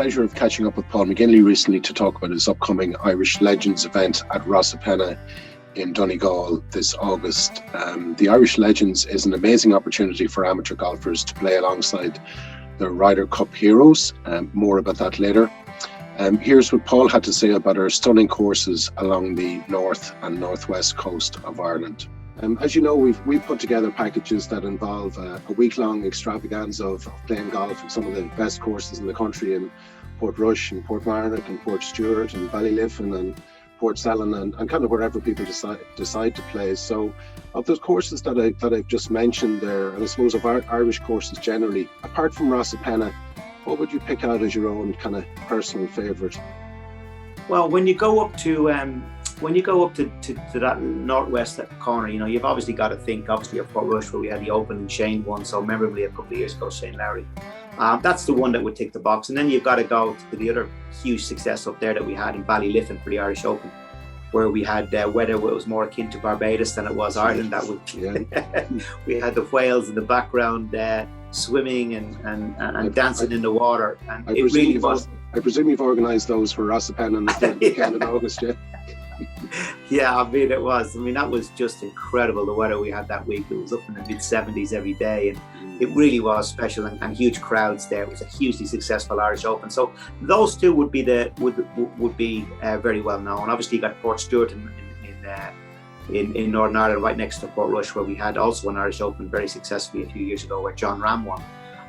pleasure of catching up with Paul McGinley recently to talk about his upcoming Irish Legends event at Rosapenna in Donegal this August. The Irish Legends is an amazing opportunity for amateur golfers to play alongside their Ryder Cup heroes. More about that later. Here's what Paul had to say about our stunning courses along the north and northwest coast of Ireland. As you know, we've put together packages that involve a week-long extravaganza of playing golf at some of the best courses in the country in Portrush and Portmarnock and Portstewart and Ballyliffin and Portsalon and kind of wherever people decide to play. So of those courses that I've just mentioned there, and I suppose of our Irish courses generally, apart from Rosapenna, what would you pick out as your own kind of personal favourite? Well, when you go up to that northwest corner, you know, you've obviously got to think obviously of Portrush, where we had the Open and Shane won so memorably a couple of years ago, Shane Lowry. That's the one that would tick the box. And then you've got to go to the other huge success up there that we had in Ballyliffin for the Irish Open, where we had weather that was more akin to Barbados than it was Ireland. That would we had the whales in the background swimming and dancing in the water, and it really was. I presume you've organised those for Rosapenna on the 3rd weekend in August, yeah? Yeah, I mean, it was. I mean, that was just incredible, the weather we had that week. It was up in the mid-70s every day, and it really was special, and huge crowds there. It was a hugely successful Irish Open. So those two would be very well known. Obviously, you got Portstewart in Northern Ireland, right next to Portrush, where we had also an Irish Open very successfully a few years ago, where John Ram won.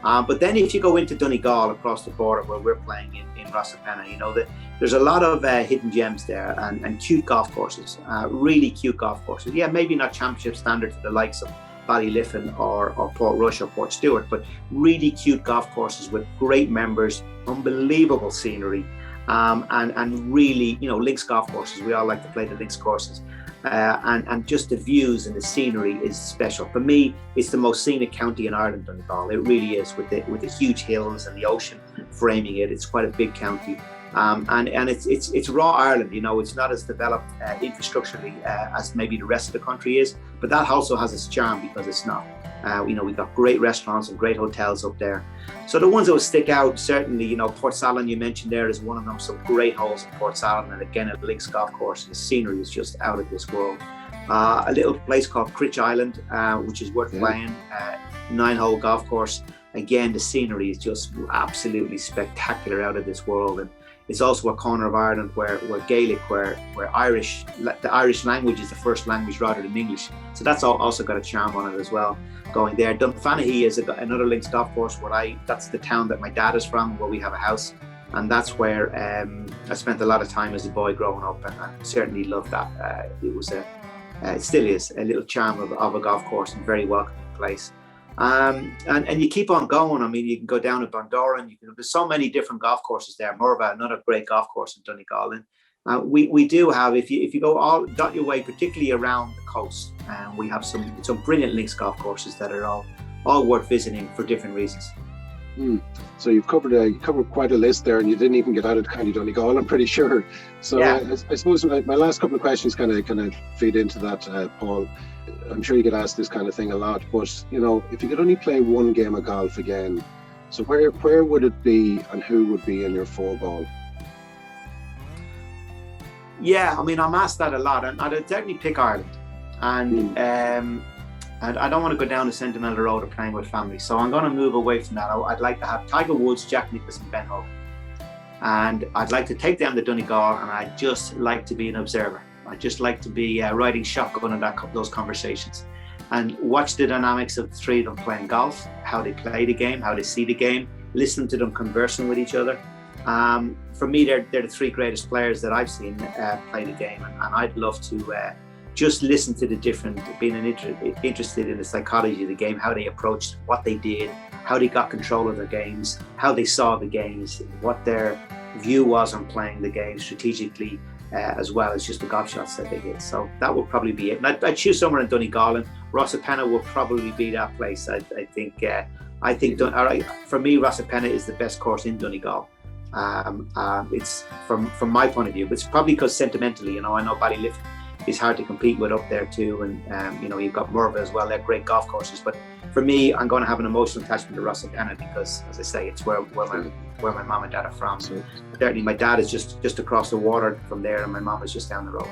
But then if you go into Donegal across the border where we're playing in Rosapenna, you know, there's a lot of hidden gems there and cute golf courses, really cute golf courses. Yeah, maybe not championship standard to the likes of Ballyliffin or Portrush or Portstewart, but really cute golf courses with great members, unbelievable scenery, and really, you know, links golf courses. We all like to play the links courses. And just the views and the scenery is special. For me, it's the most scenic county in Ireland, Donegal. It really is, with the huge hills and the ocean framing it. It's quite a big county, and it's raw Ireland. You know, it's not as developed infrastructurally as maybe the rest of the country is, but that also has its charm because it's not. You know, we've got great restaurants and great hotels up there. So the ones that would stick out, certainly, you know, Portsalon you mentioned there is one of them. Some great holes in Portsalon, and again a links golf course. The scenery is just out of this world. A little place called Critch Island, which is worth playing. 9-hole golf course. Again, the scenery is just absolutely spectacular, out of this world. And it's also a corner of Ireland where Gaelic, where the Irish language is the first language rather than English. So that's also got a charm on it as well. Going there, Dunfanaghy is another links golf course that's the town that my dad is from, where we have a house, and that's where I spent a lot of time as a boy growing up, and I certainly loved that. It still is a little charm of a golf course, and very welcoming place. And you keep on going. I mean, you can go down to Bundoran. There's so many different golf courses there. Morva, another great golf course in Donegal. And we do have, if you go all dot your way, particularly around the coast, we have some brilliant links golf courses that are all worth visiting for different reasons. So you've covered quite a list there, and you didn't even get out of County Donegal, I'm pretty sure. So yeah. I suppose my last couple of questions kind of feed into that, Paul. I'm sure you get asked this kind of thing a lot, but you know, if you could only play one game of golf again, so where would it be, and who would be in your 4-ball? Yeah, I mean, I'm asked that a lot, and I'd definitely pick Ireland. And I don't want to go down the sentimental road of playing with family, so I'm going to move away from that. I'd like to have Tiger Woods, Jack Nicklaus and Ben Hogan. And I'd like to take them to Donegal, and I'd just like to be an observer. I'd just like to be riding shotgun in those conversations and watch the dynamics of the three of them playing golf, how they play the game, how they see the game, listen to them conversing with each other. For me, they're the three greatest players that I've seen play the game, and I'd love to just listen to the different, being interested in the psychology of the game, how they approached what they did, how they got control of their games, how they saw the games, what their view was on playing the game strategically, as well as just the golf shots that they hit. So that would probably be it. And I'd choose somewhere in Donegal, and Rosapenna would probably be that place. I think for me, Rosapenna is the best course in Donegal. It's from my point of view, but it's probably because sentimentally, you know, I know Ballyliffin is hard to compete with up there too, and you know, you've got Morva as well. They're great golf courses, but for me, I'm going to have an emotional attachment to Rossapena because, as I say, it's where my mom and dad are from. So certainly, my dad is just across the water from there, and my mom is just down the road.